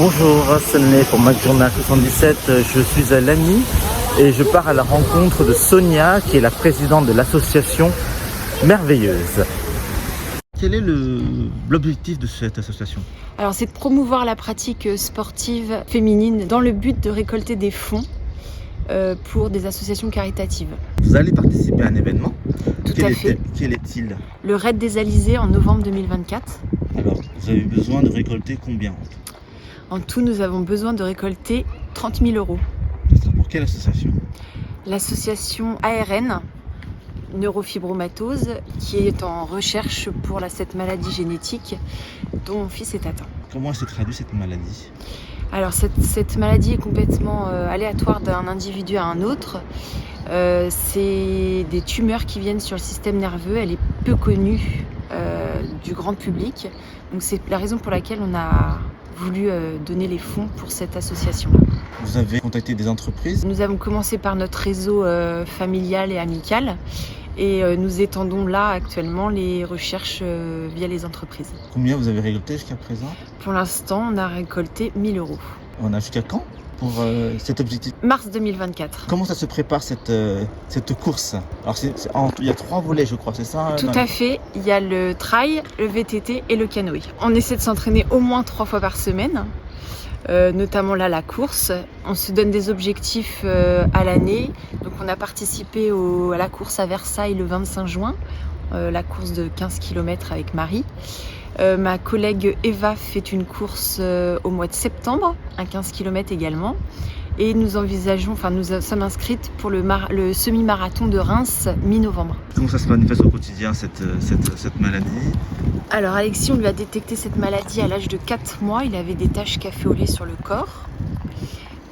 Bonjour, c'est pour McJournal 77, je suis à Lagny et je pars à la rencontre de Sonia qui est la présidente de l'association Merveilleuse. Quel est l'objectif de cette association? Alors c'est de promouvoir la pratique sportive féminine dans le but de récolter des fonds pour des associations caritatives. Vous allez participer à un événement. Tout à fait. Quel est-il? Le Raid des Alizés en novembre 2024. Alors, vous avez besoin de récolter combien? En tout, nous avons besoin de récolter 30 000 €. Ça sera pour quelle association? L'association ARN, neurofibromatose, qui est en recherche pour cette maladie génétique dont mon fils est atteint. Comment se traduit cette maladie? Alors cette maladie est complètement aléatoire d'un individu à un autre. C'est des tumeurs qui viennent sur le système nerveux. Elle est peu connue du grand public. Donc c'est la raison pour laquelle on a voulu donner les fonds pour cette association. Vous avez contacté des entreprises? Nous avons commencé par notre réseau familial et amical. Et nous étendons là actuellement les recherches via les entreprises. Combien vous avez récolté jusqu'à présent? Pour l'instant, on a récolté 1 000 €. On a jusqu'à quand pour cet objectif? Mars 2024. Comment ça se prépare cette course? Alors il y a 3 volets, je crois, c'est ça? Tout à fait. Il y a le trail, le VTT et le canoë. On essaie de s'entraîner au moins 3 fois par semaine. Notamment là la course. On se donne des objectifs à l'année. Donc on a participé à la course à Versailles le 25 juin, la course de 15 km avec Marie. Ma collègue Eva fait une course au mois de septembre, un 15 km également. Et nous sommes inscrites pour le semi-marathon de Reims mi-novembre. Comment ça se manifeste au quotidien cette maladie? Alors Alexis, on lui a détecté cette maladie à l'âge de 4 mois. Il avait des taches café au lait sur le corps.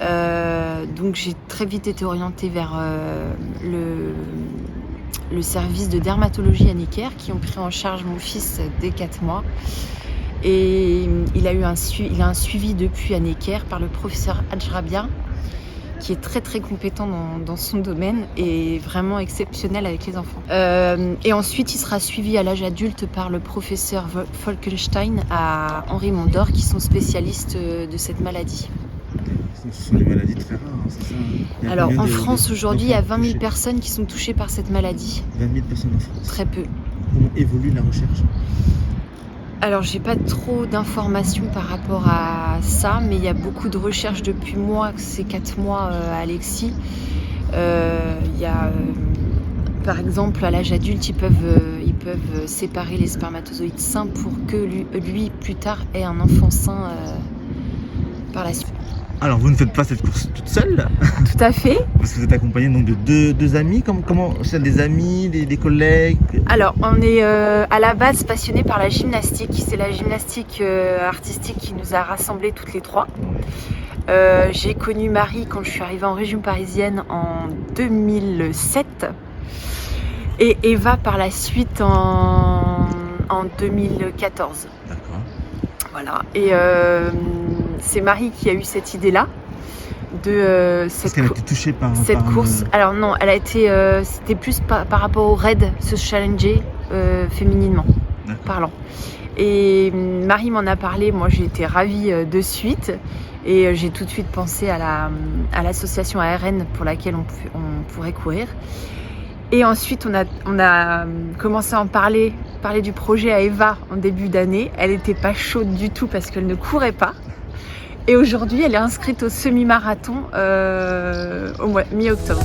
Donc j'ai très vite été orientée vers le service de dermatologie à Necker qui ont pris en charge mon fils dès 4 mois. Et il a un suivi depuis à Necker par le professeur Adjrabia, qui est très très compétent dans son domaine et vraiment exceptionnel avec les enfants. Et ensuite, il sera suivi à l'âge adulte par le professeur Falkenstein à Henri Mondor, qui sont spécialistes de cette maladie. Ce sont des maladies très rares, c'est ça? Alors en France aujourd'hui, il y a 20 000 personnes qui sont touchées par cette maladie. 20 000 personnes en France? Très peu. Comment évolue la recherche? Alors j'ai pas trop d'informations par rapport à ça, mais il y a beaucoup de recherches depuis ces 4 mois à Alexis. Il y a par exemple à l'âge adulte, ils peuvent séparer les spermatozoïdes sains pour que lui plus tard ait un enfant sain par la suite. Alors vous ne faites pas cette course toute seule? Tout à fait. Parce que vous êtes accompagné donc de deux amis. Comment c'est, des amis, des collègues? Alors on est à la base passionnés par la gymnastique. C'est la gymnastique artistique qui nous a rassemblés toutes les 3. J'ai connu Marie quand je suis arrivée en région parisienne en 2007 et Eva par la suite en 2014. D'accord. Voilà. Et c'est Marie qui a eu cette idée-là de Parce qu'elle a été touchée par cette course. Alors non, elle a été, c'était plus par rapport au raid, se challenger fémininement parlant. Et Marie m'en a parlé, moi j'ai été ravie de suite et j'ai tout de suite pensé à l'association ARN pour laquelle on pourrait courir. Et ensuite on a commencé à en parler du projet à Eva en début d'année. Elle n'était pas chaude du tout parce qu'elle ne courait pas. Et aujourd'hui, elle est inscrite au semi-marathon au mi-octobre.